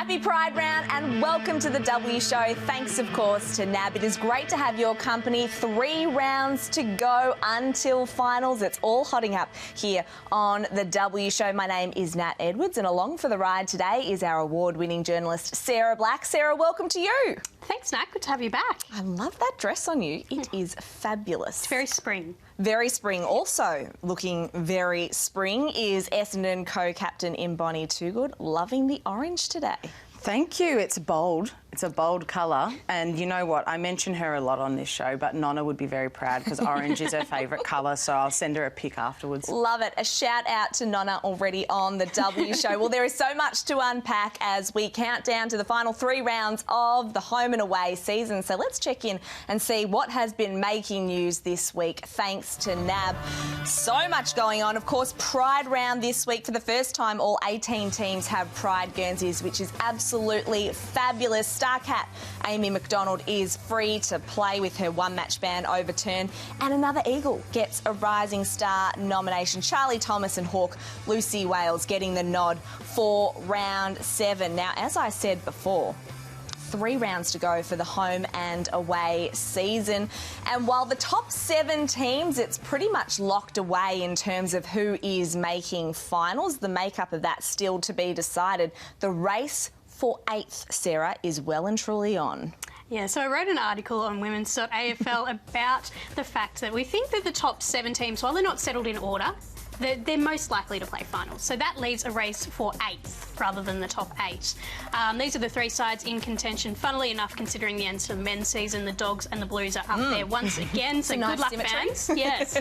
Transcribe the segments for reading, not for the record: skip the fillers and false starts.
Happy Pride Round and welcome to the W Show. Thanks, of course, to NAB. It is great to have your company. 3 rounds to go until finals. It's all hotting up here on the W Show. My name is Nat Edwards and along for the ride today is our award-winning journalist, Sarah Black. Sarah, welcome to you. Thanks, Nat. Good to have you back. I love that dress on you. It is fabulous. It's very spring. Very spring. Also looking very spring is Essendon co-captain in Bonnie Toogood. Loving the orange today. Thank you. It's bold. It's a bold colour. And you know what? I mention her a lot on this show, but Nonna would be very proud because orange is her favourite colour, so I'll send her a pic afterwards. Love it. A shout out to Nonna already on the W Show. Well, there is so much to unpack as we count down to the final 3 rounds of the home and away season. So let's check in and see what has been making news this week thanks to NAB. So much going on. Of course, Pride Round this week. For the first time, all 18 teams have Pride Guernseys, which is absolutely fabulous. Star cat Amy McDonald is free to play with her one-match ban overturned, and another Eagle gets a Rising Star nomination. Charlie Thomas and Hawk Lucy Wales getting the nod for round 7. Now, as I said before, 3 rounds to go for the home and away season. And while the top 7 teams, it's pretty much locked away in terms of who is making finals. The makeup of that still to be decided. The race for 8th, Sarah, is well and truly on. Yeah, so I wrote an article on women's.afl about the fact that we think that the top 7 teams, while they're not settled in order, they're most likely to play finals. So that leaves a race for 8th rather than the top 8. These are the 3 sides in contention. Funnily enough, considering the end of the men's season, the Dogs and the Blues are up there once again. So nice good luck, symmetry. fans. Yes.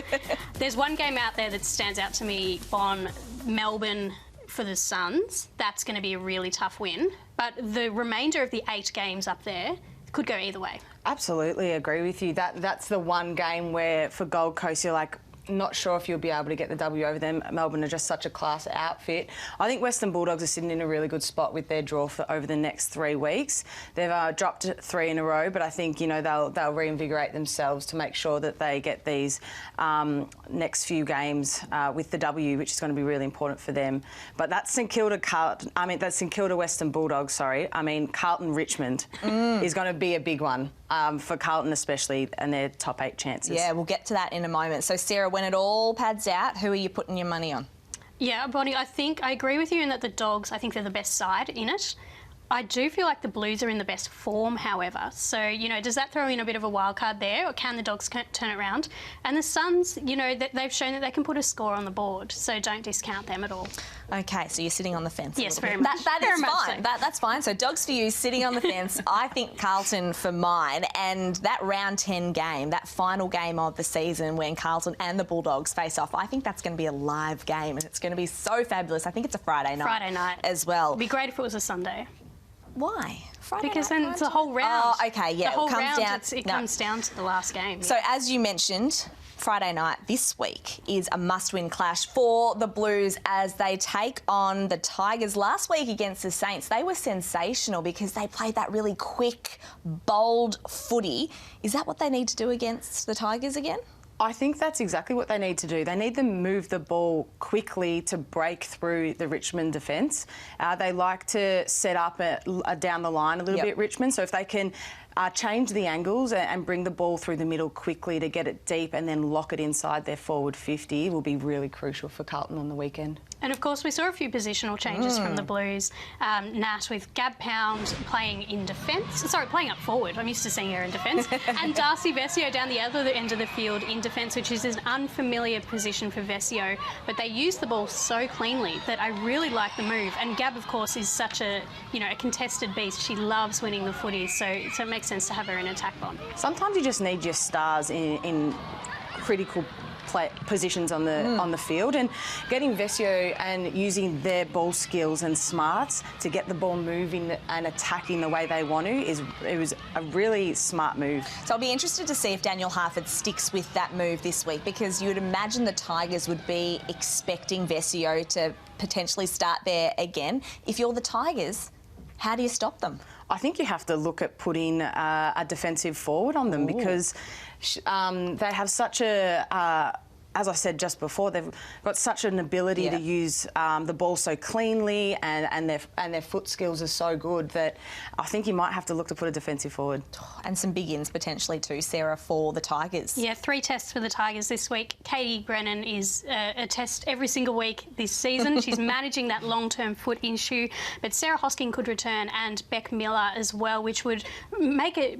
There's one game out there that stands out to me, Bon, Melbourne for the Suns. That's going to be a really tough win. But the remainder of the 8 games up there could go either way. Absolutely agree with you. That's the one game where for Gold Coast you're like, not sure if you'll be able to get the W over them. Melbourne are just such a class outfit. I think Western Bulldogs are sitting in a really good spot with their draw for over the next 3 weeks. They've dropped 3 in a row, but I think they'll reinvigorate themselves to make sure that they get these next few games with the W, which is going to be really important for them. But that's St Kilda Western Bulldogs. Sorry, I mean Carlton Richmond is going to be a big one. For Carlton especially, and their top 8 chances. Yeah, we'll get to that in a moment. So, Sarah, when it all pads out, who are you putting your money on? Yeah, Bonnie, I agree with you in that the Dogs, I think they're the best side in it. I do feel like the Blues are in the best form, however. So, does that throw in a bit of a wild card there, or can the Dogs turn it around? And the Suns, they've shown that they can put a score on the board, so don't discount them at all. Okay, so you're sitting on the fence. Yes, very much. That very is much fine. so. That's fine. So Dogs for you, sitting on the fence. I think Carlton for mine. And that round 10 game, that final game of the season when Carlton and the Bulldogs face off, I think that's going to be a live game and it's going to be so fabulous. I think it's a Friday night. Friday night. As well. It'd be great if it was a Sunday. Why? Friday because night, then it's a whole round. Oh, okay, yeah. The whole comes round, comes down to the last game. Yeah. So as you mentioned, Friday night this week is a must-win clash for the Blues as they take on the Tigers. Last week against the Saints, they were sensational because they played that really quick, bold footy. Is that what they need to do against the Tigers again? I think that's exactly what they need to do. They need to move the ball quickly to break through the Richmond defence. They like to set up down the line a little bit, Richmond. So if they can change the angles and bring the ball through the middle quickly to get it deep and then lock it inside their forward 50 will be really crucial for Carlton on the weekend. And of course, we saw a few positional changes from the Blues. Nat with Gab Pound playing in defence. Sorry, playing up forward. I'm used to seeing her in defence. And Darcy Vescio down the other end of the field in defence, which is an unfamiliar position for Vescio. But they use the ball so cleanly that I really like the move. And Gab, of course, is such a contested beast. She loves winning the footy, so it makes sense to have her in attack on. Sometimes you just need your stars in critical positions on the field, and getting Vescio and using their ball skills and smarts to get the ball moving and attacking the way they want to it was a really smart move. So I'll be interested to see if Daniel Harford sticks with that move this week, because you would imagine the Tigers would be expecting Vescio to potentially start there again. If you're the Tigers, how do you stop them? I think you have to look at putting a defensive forward on them because they have such a as I said just before, they've got such an ability to use the ball so cleanly, and their foot skills are so good that I think you might have to look to put a defensive forward. And some big ins potentially too, Sarah, for the Tigers. Yeah, 3 tests for the Tigers this week. Katie Brennan is a test every single week this season. She's managing that long-term foot issue, but Sarah Hosking could return, and Beck Miller as well, which would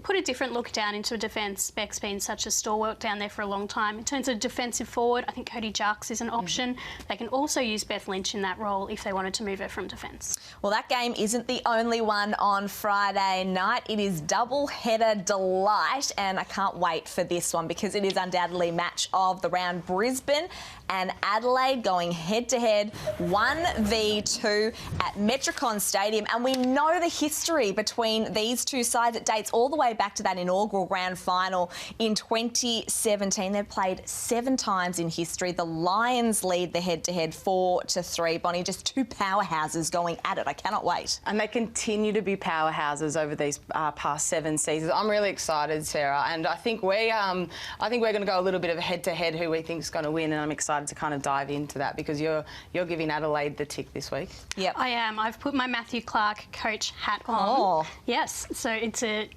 put a different look down into defence. Beck's been such a stalwart down there for a long time. In terms of defensive forward, I think Cody Jarks is an option. They can also use Beth Lynch in that role if they wanted to move her from defence. Well, that game isn't the only one on Friday night. It is double-header delight, and I can't wait for this one because it is undoubtedly match of the round. Brisbane and Adelaide going head-to-head 1v2 at Metricon Stadium, and we know the history between these two sides. It dates all the way back to that inaugural grand final in 2017. They've played 7 times in history. The Lions lead the head-to-head 4-3. Bonnie, just 2 powerhouses going at it. I cannot wait. And they continue to be powerhouses over these past 7 seasons. I'm really excited, Sarah, and I think we're going to go a little bit of a head-to-head who we think is going to win, and I'm excited to kind of dive into that because you're giving Adelaide the tick this week. Yep, I am. I've put my Matthew Clark coach hat on. Oh, yes. So it's a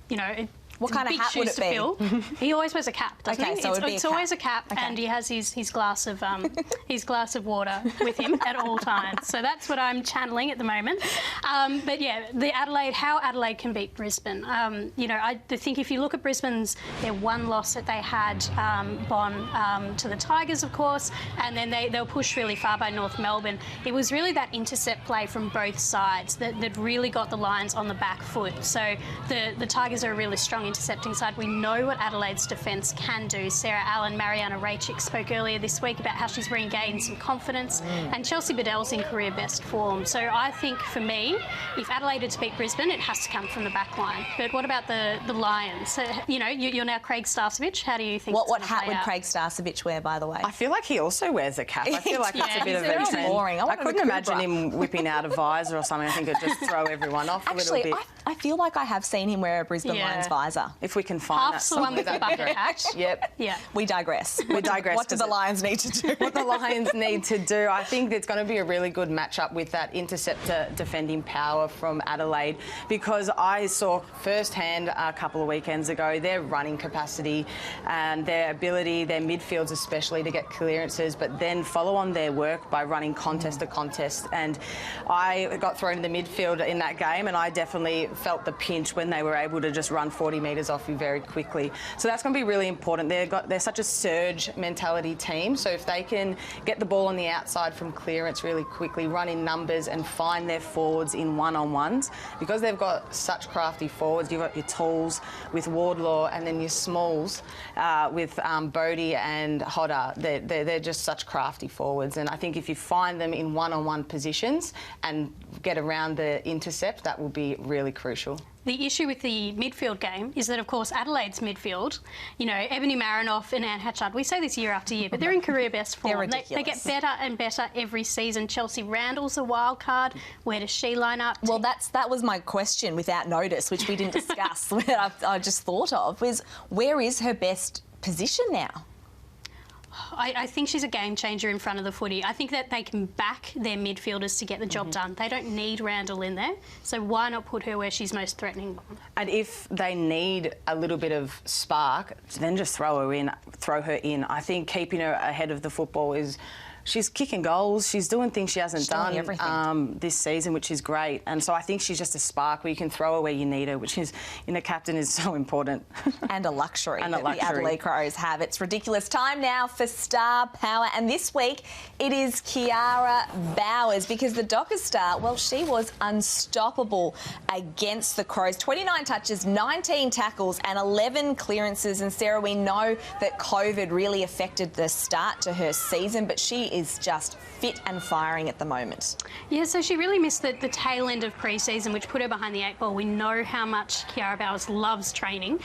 what kind of hat would it be? He always wears a cap, doesn't he? So it's always a cap, and he has his glass of water with him at all times. So that's what I'm channeling at the moment. But yeah, how Adelaide can beat Brisbane. I think if you look at Brisbane's their one loss that they had, to the Tigers, of course, and then they were pushed really far by North Melbourne. It was really that intercept play from both sides that really got the Lions on the back foot. So the Tigers are a really strong intercepting side. We know what Adelaide's defence can do. Sarah Allen, Mariana Rachik spoke earlier this week about how she's regained some confidence, and Chelsea Bedell's in career best form. So I think for me, if Adelaide are to beat Brisbane, it has to come from the back line. But what about the Lions? You're now Craig Starcevich. How do you think? What hat would Craig Starcevich wear, by the way? I feel like he also wears a cap. I feel like that's a bit of a trend. Boring. I couldn't imagine him whipping out a visor or something. I think it'd just throw everyone off a little bit. I feel like I have seen him wear a Brisbane Lions visor. If we can find Half's the one with the bucket hat. Yep. Yeah. We digress. What do the Lions need to do? What the Lions need to do, I think it's going to be a really good matchup with that interceptor defending power from Adelaide, because I saw firsthand a couple of weekends ago their running capacity and their ability, their midfields especially, to get clearances, but then follow on their work by running contest to contest. And I got thrown in the midfield in that game, and I definitely felt the pinch when they were able to just run 40 metres off you very quickly. So that's going to be really important. They're such a surge mentality team, so if they can get the ball on the outside from clearance really quickly, run in numbers and find their forwards in one-on-ones, because they've got such crafty forwards. You've got your talls with Wardlaw, and then your smalls with Bodie and Hodder. They're just such crafty forwards, and I think if you find them in one-on-one positions and get around the intercept, that will be really crucial. The issue with the midfield game is that, of course, Adelaide's midfield, Ebony Marinoff and Anne Hatchard, we say this year after year, but they're in career best form. They're ridiculous. They get better and better every season. Chelsea Randall's a wild card. Where does she line up? Well, that was my question without notice, which we didn't discuss, I just thought of, was where is her best position now? I think she's a game changer in front of the footy. I think that they can back their midfielders to get the job done. They don't need Randall in there, so why not put her where she's most threatening? And if they need a little bit of spark, then just throw her in. I think keeping her ahead of the football is... She's kicking goals. She's doing things she hasn't done this season, which is great. And so I think she's just a spark where you can throw her where you need her, which is, in a captain, is so important. And a luxury that the Adelaide Crows have. It's ridiculous. Time now for Star Power. And this week, it is Kiara Bowers, because the Dockers star, well, she was unstoppable against the Crows. 29 touches, 19 tackles and 11 clearances. And Sarah, we know that COVID really affected the start to her season, but she is just fit and firing at the moment. Yeah, so she really missed the tail end of pre-season, which put her behind the 8 ball. We know how much Kiara Bowers loves training,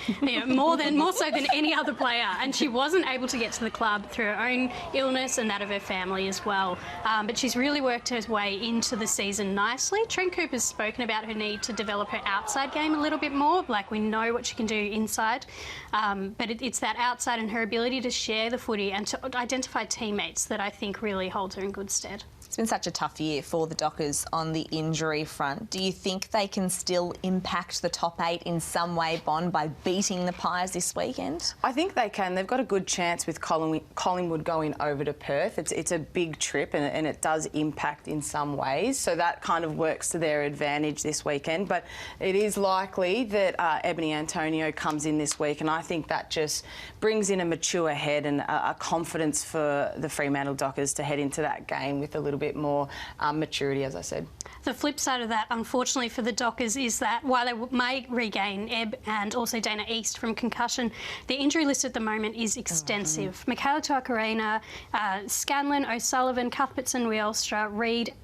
more so than any other player, and she wasn't able to get to the club through her own illness and that of her family as well. But she's really worked her way into the season nicely. Trent Cooper's spoken about her need to develop her outside game a little bit more. Like, we know what she can do inside, but it's that outside and her ability to share the footy and to identify teammates that I think really holds her in good stead. It's been such a tough year for the Dockers on the injury front. Do you think they can still impact the top 8 in some way, Bon, by beating the Pies this weekend? I think they can. They've got a good chance with Collingwood going over to Perth. It's a big trip and it does impact in some ways, so that kind of works to their advantage this weekend. But it is likely that Ebony Antonio comes in this week, and I think that just brings in a mature head and a confidence for the Fremantle Dockers to head into that game with a little bit more maturity, as I said. The flip side of that, unfortunately for the Dockers, is that while they may regain Ebb and also Dana East from concussion, the injury list at the moment is extensive. Michaela Tuakarena, Scanlon, O'Sullivan, Cuthbertson, Rielstra, Reid,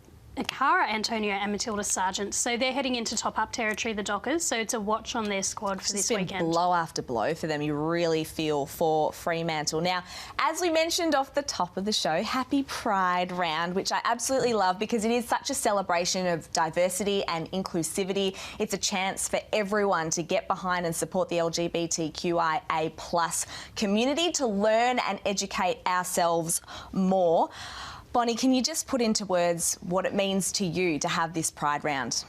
Cara Antonio and Matilda Sargent. So they're heading into top-up territory, the Dockers, so it's a watch on their squad for this weekend. Blow after blow for them. You really feel for Fremantle. Now, as we mentioned off the top of the show, happy Pride Round, which I absolutely love because it is such a celebration of diversity and inclusivity. It's a chance for everyone to get behind and support the LGBTQIA+ community, to learn and educate ourselves more. Bonnie, can you just put into words what it means to you to have this Pride Round?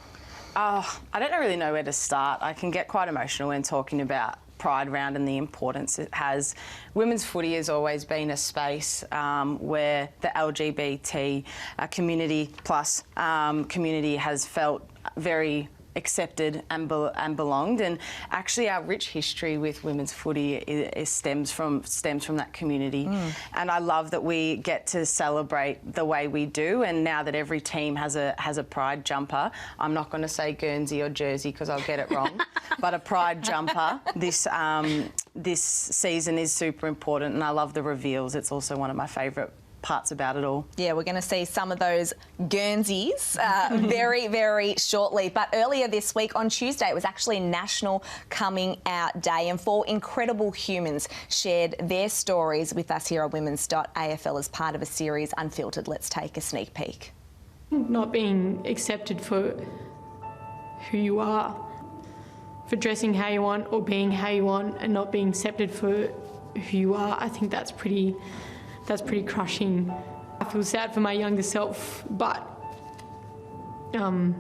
I don't really know where to start. I can get quite emotional when talking about Pride Round and the importance it has. Women's footy has always been a space where the LGBT community plus community has felt very accepted and belonged, and actually our rich history with women's footy stems from that community. And I love that we get to celebrate the way we do, and now that every team has a pride jumper, I'm not going to say Guernsey or Jersey because I'll get it wrong, but a pride jumper this season is super important, and I love the reveals. It's also one of my favourite parts about it all. Yeah, we're going to see some of those Guernseys very, very shortly. But earlier this week, on Tuesday, it was actually National Coming Out Day, and 4 incredible humans shared their stories with us here at women's.afl as part of a series, Unfiltered. Let's take a sneak peek. Not being accepted for who you are, for dressing how you want or being how you want, and not being accepted for who you are, I think that's pretty crushing. I feel sad for my younger self, but I'm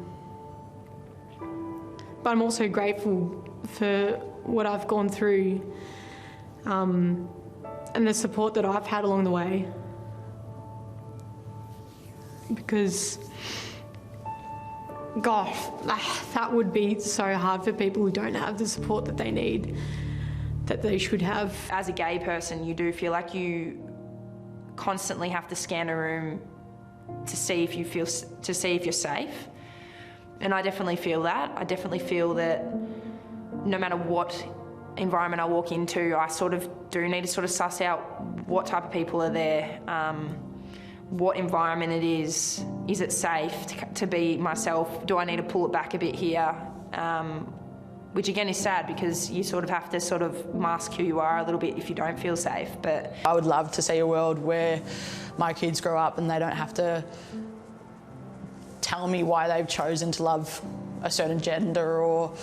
also grateful for what I've gone through and the support that I've had along the way. Because, gosh, that would be so hard for people who don't have the support that they need, that they should have. As a gay person, you do feel like you constantly have to scan a room to see if you're safe, and I definitely feel that. I definitely feel that no matter what environment I walk into, I sort of do need to sort of suss out what type of people are there, what environment it is it safe to be myself, do I need to pull it back a bit here, which again is sad because you sort of have to sort of mask who you are a little bit if you don't feel safe. But I would love to see a world where my kids grow up and they don't have to tell me why they've chosen to love a certain gender or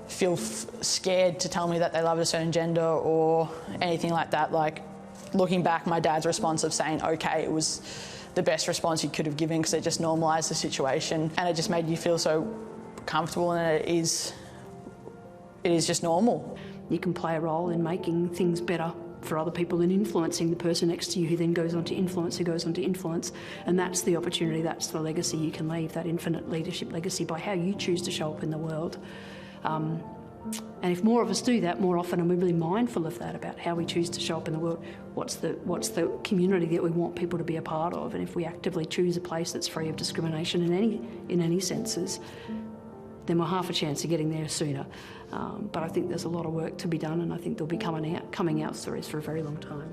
feel scared to tell me that they love a certain gender or anything like that. Like, looking back, my dad's response of saying okay, it was the best response he could have given because it just normalised the situation and it just made you feel so comfortable, and it is just normal. You can play a role in making things better for other people and influencing the person next to you who then goes on to influence, who goes on to influence. And that's the opportunity, that's the legacy you can leave, that infinite leadership legacy by how you choose to show up in the world. And if more of us do that more often and we're really mindful of that, about how we choose to show up in the world, what's the community that we want people to be a part of, and if we actively choose a place that's free of discrimination in any senses, then we're half a chance of getting there sooner. But I think there's a lot of work to be done, and I think there'll be coming out stories for a very long time.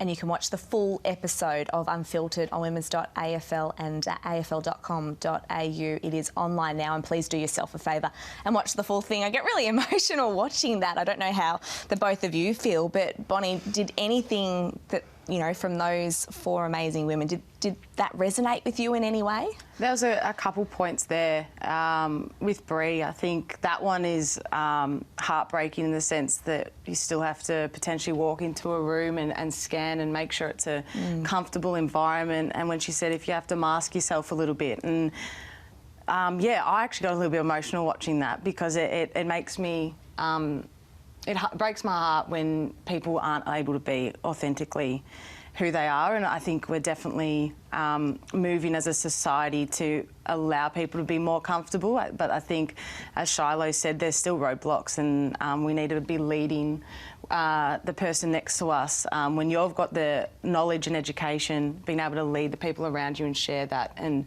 And you can watch the full episode of Unfiltered on women's.afl and afl.com.au. It is online now, and please do yourself a favour and watch the full thing. I get really emotional watching that. I don't know how the both of you feel, but Bonnie, did anything that, you know, from those four amazing women, did that resonate with you in any way? There was a couple points there with Brie. I think that one is heartbreaking in the sense that you still have to potentially walk into a room and scan and make sure it's a comfortable environment. And when she said if you have to mask yourself a little bit, and yeah, I actually got a little bit emotional watching that because it makes me. It breaks my heart when people aren't able to be authentically who they are, and I think we're definitely moving as a society to allow people to be more comfortable. But I think, as Shiloh said, there's still roadblocks, and we need to be leading the person next to us. When you've got the knowledge and education, being able to lead the people around you and share that. And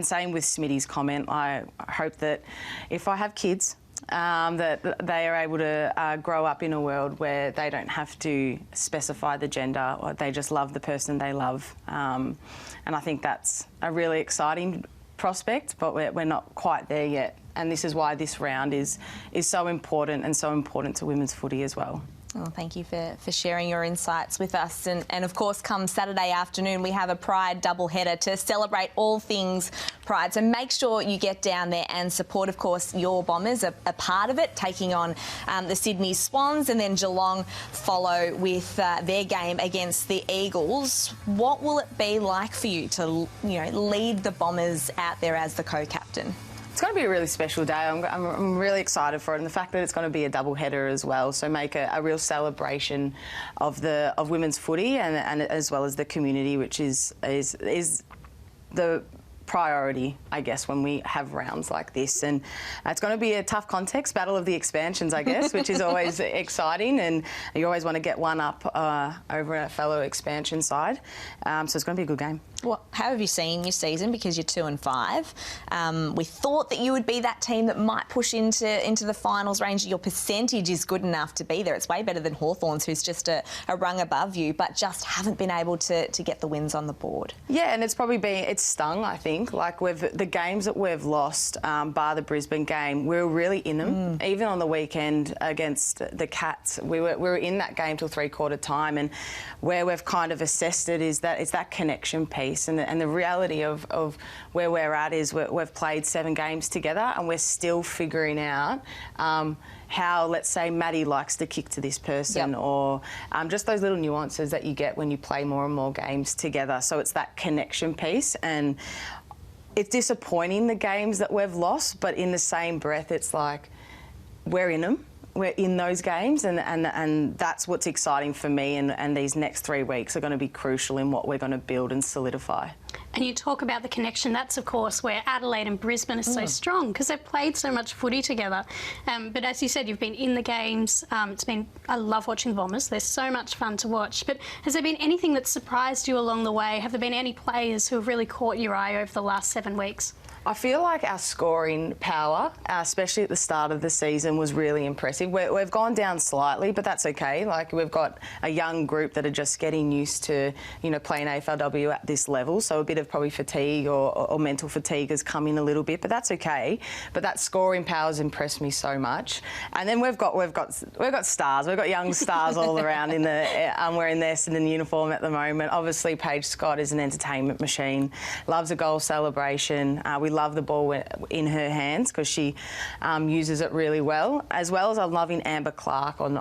same with Smitty's comment. I hope that if I have kids, that they are able to grow up in a world where they don't have to specify the gender, or they just love the person they love. And I think that's a really exciting prospect, but we're not quite there yet. And this is why this round is so important, and so important to women's footy as well. Oh, thank you for sharing your insights with us. And of course, come Saturday afternoon, we have a Pride doubleheader to celebrate all things Pride. So make sure you get down there and support, of course, your Bombers are a part of it, taking on the Sydney Swans, and then Geelong follow with their game against the Eagles. What will it be like for you to, you know, lead the Bombers out there as the co-captain? It's going to be a really special day. I'm really excited for it, and the fact that it's going to be a double header as well. So make a real celebration of women's footy and as well as the community, which is the priority, I guess, when we have rounds like this. And it's going to be a tough context, battle of the expansions, I guess, which is always exciting, and you always want to get one up over a fellow expansion side. So it's going to be a good game. Well, how have you seen your season? Because you're 2-5. We thought that you would be that team that might push into the finals range. Your percentage is good enough to be there. It's way better than Hawthorn's, who's just a rung above you, but just haven't been able to get the wins on the board. Yeah, and it's stung, I think. Like the games that we've lost, bar the Brisbane game, we were really in them. Even on the weekend against the Cats, we were in that game till three-quarter time, and where we've kind of assessed it is that it's that connection piece. And the reality of where we're at is we've played 7 games together, and we're still figuring out how, let's say, Maddie likes to kick to this person, or just those little nuances that you get when you play more and more games together. So it's that connection piece, and it's disappointing, the games that we've lost, but in the same breath, it's like we're in them. We're in those games, and that's what's exciting for me, and these next 3 weeks are going to be crucial in what we're going to build and solidify. And you talk about the connection. That's, of course, where Adelaide and Brisbane are so strong, because they've played so much footy together. But as you said, you've been in the games. I love watching the Bombers. They're so much fun to watch. But has there been anything that surprised you along the way? Have there been any players who have really caught your eye over the last 7 weeks? I feel like our scoring power, especially at the start of the season, was really impressive. We've gone down slightly, but that's okay. Like, we've got a young group that are just getting used to, you know, playing AFLW at this level. So a bit of probably fatigue or mental fatigue has come in a little bit, but that's okay. But that scoring power has impressed me so much. And then we've got stars. We've got young stars all around in the wearing their Essendon uniform at the moment. Obviously, Paige Scott is an entertainment machine. Loves a goal celebration. We love the ball in her hands because she uses it really well. As I'm loving Amber Clark on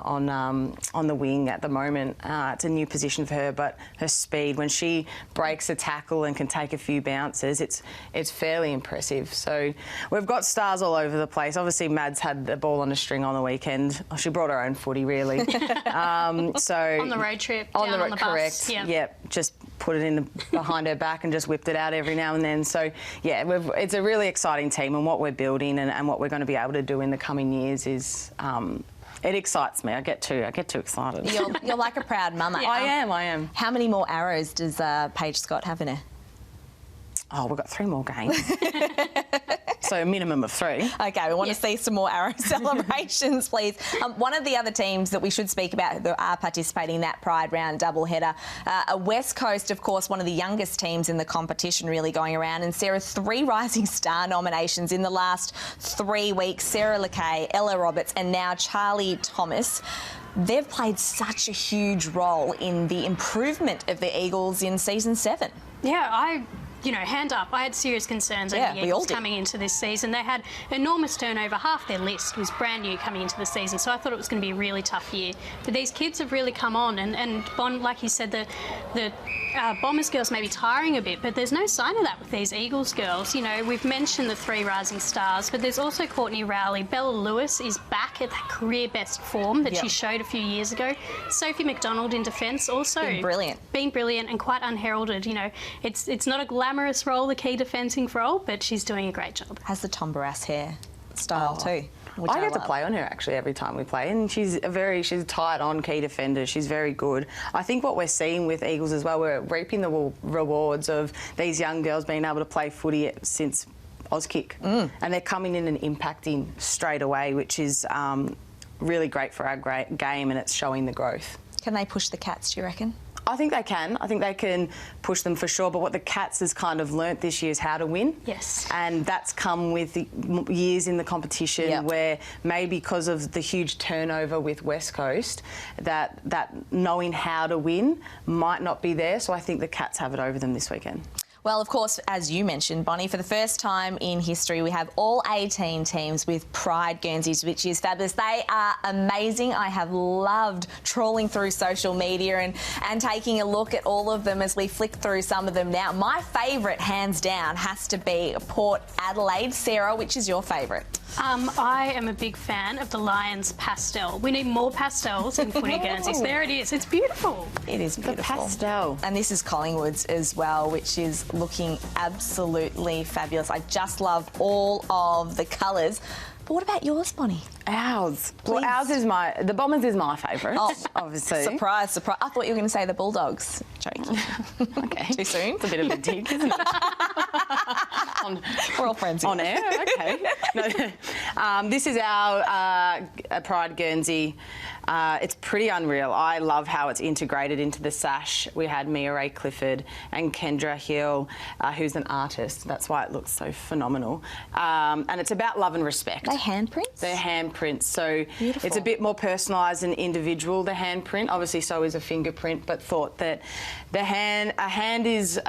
the wing at the moment. It's a new position for her, but her speed, when she breaks a tackle and can take a few bounces, it's fairly impressive. So we've got stars all over the place. Obviously, Mads had the ball on a string on the weekend. She brought her own footy, really. So on the road trip, down on the bus. Correct. Yep. Just put it behind her back and just whipped it out every now and then. So yeah, it's a really exciting team, and what we're building and what we're going to be able to do in the coming years is it excites me. I get too excited. You're like a proud mama. I am. How many more arrows does Paige Scott have in her? Oh, we've got 3 more games. So a minimum of 3. Okay, we want to see some more Arrow celebrations, please. One of the other teams that we should speak about that are participating in that Pride Round doubleheader, West Coast, of course, one of the youngest teams in the competition really going around. And Sarah, 3 Rising Star nominations in the last 3 weeks. Sarah LeKay, Ella Roberts and now Charlie Thomas. They've played such a huge role in the improvement of the Eagles in season 7. Yeah, hand up. I had serious concerns over the Eagles coming into this season. They had enormous turnover. Half their list was brand new coming into the season, so I thought it was going to be a really tough year. But these kids have really come on, and like you said, the Bombers girls may be tiring a bit, but there's no sign of that with these Eagles girls. You know, we've mentioned the 3 Rising Stars, but there's also Courtney Rowley. Bella Lewis is back at that career best form that she showed a few years ago. Sophie McDonald in defence also being brilliant and quite unheralded. You know, it's not a glamorous role, the key defending role, but she's doing a great job. Has the Tom Barras hair style too. I get to play on her actually every time we play, and she's tight on key defender. She's very good. I think what we're seeing with Eagles as well, we're reaping the rewards of these young girls being able to play footy since Auskick, and they're coming in and impacting straight away, which is really great for our game, and it's showing the growth. Can they push the Cats, do you reckon? I think they can. I think they can push them for sure. But what the Cats has kind of learnt this year is how to win. Yes. And that's come with the years in the competition where maybe because of the huge turnover with West Coast, that knowing how to win might not be there. So I think the Cats have it over them this weekend. Well, of course, as you mentioned, Bonnie, for the first time in history, we have all 18 teams with Pride Guernseys, which is fabulous. They are amazing. I have loved trawling through social media and taking a look at all of them as we flick through some of them now. My favourite, hands down, has to be Port Adelaide. Sarah, which is your favourite? I am a big fan of the Lions pastel. We need more pastels in footy Guernseys. There it is. It's beautiful. It is beautiful. The pastel. And this is Collingwood's as well, which is looking absolutely fabulous. I just love all of the colours. But what about yours, Bonnie? Ours. Well, ours is the Bombers is my favourite, obviously. Surprise, surprise. I thought you were going to say the Bulldogs. Joking. Okay. Too soon? It's a bit of a dig, isn't it? We're all friends here. On air, okay. No, this is our Pride Guernsey. It's pretty unreal. I love how it's integrated into the sash. We had Mia Ray Clifford and Kendra Hill, who's an artist. That's why it looks so phenomenal. And it's about love and respect. They're handprints? They're handprints. So beautiful. It's a bit more personalised and individual, the handprint. Obviously, so is a fingerprint, but thought that a hand is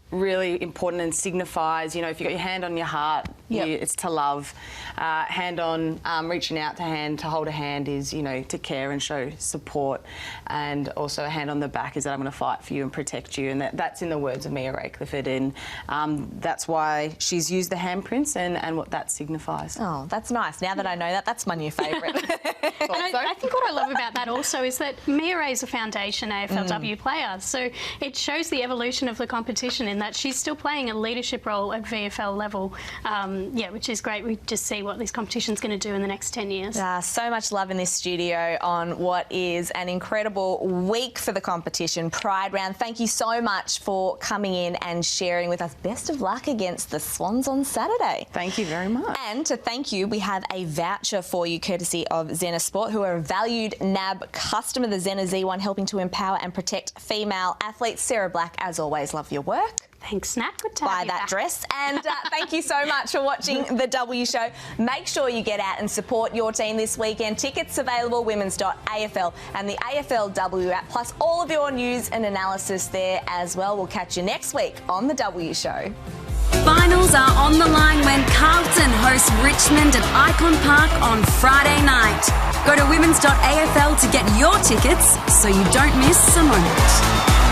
really important and signifies, you know, if you've got your hand on your heart, it's to love. Hand on, reaching out to hold a hand is, you know, to care and show support. And also a hand on the back is that I'm going to fight for you and protect you. And that's in the words of Mia Ray Clifford. And that's why she's used the handprints and what that signifies. Oh, that's nice. Now that I know that, that's my new favourite. I think what I love about that also is that Mia Ray is a foundation AFLW player. So it shows the evolution of the competition in that she's still playing a leadership role at VFL level, which is great. We just see what this competition's going to do in the next 10 years. So much love in this studio on what is an incredible week for the competition, Pride Round. Thank you so much for coming in and sharing with us. Best of luck against the Swans on Saturday. Thank you very much. And to thank you, we have a voucher for you courtesy of Zena Sport, who are a valued NAB customer. The Zena Z1 helping to empower and protect female athletes. Sarah Black, as always, love your work. Thanks, Nat. Good to have Buy you that back. dress. And thank you so much for watching The W Show. Make sure you get out and support your team this weekend. Tickets available, women's.afl and the AFLW app, plus all of your news and analysis there as well. We'll catch you next week on The W Show. Finals are on the line when Carlton hosts Richmond at Icon Park on Friday night. Go to women's.afl to get your tickets so you don't miss a moment.